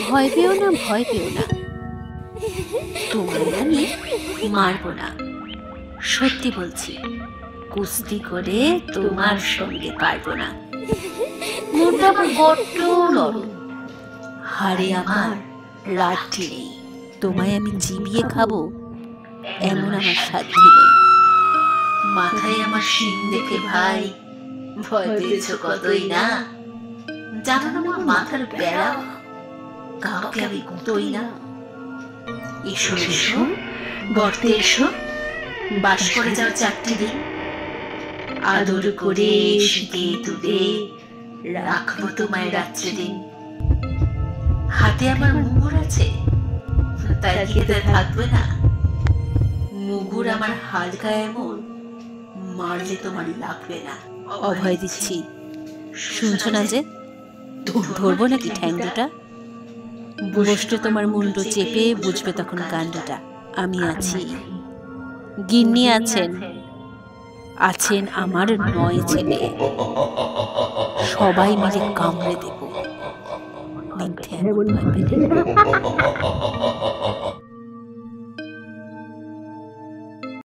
ভয় পেও না, ভয় পেও না, তোমায় আমি মারবো না। সত্যি বলছি, কুস্তি করে তোমার সঙ্গে পারবো না। মনটা আমার বড্ড নরম, হাড়ে আমার লাঠি নেই। তোমায় আমি চিবিয়ে খাবো এমন আমার সাধ্য নেই। মাথায় আমার শিং দেখে ভাই ভয় পেয়েছ কতই না। জানো না আমার মাথার বেড়া, কাউকে আমি গুঁতোই না। এসো এসো গর্তে এসো, বাস করে যাও 4টি দিন। আদর করে শীতে তুলে রাখবো তোমায় রাত্রি দিন। হাতে আমার মুগুর আছে, তাই কি এতে থাকবে না? মুগুর আমার হালকা এমন, মারলে তোমার লাগবে না। অভয় দিচ্ছি, শুনছো না যে? ধরবো নাকি ঠ্যাং দুটা? বসতে তোমার মুন্ডু চেপে বুঝবে তখন কাণ্ডটা। আমি আছি, গিন্নি আছেন, আছেন আমার 9 ছেলে, সবাই মিলে কামড়ে দেব মিথ্যে এমন ভয় পেলে।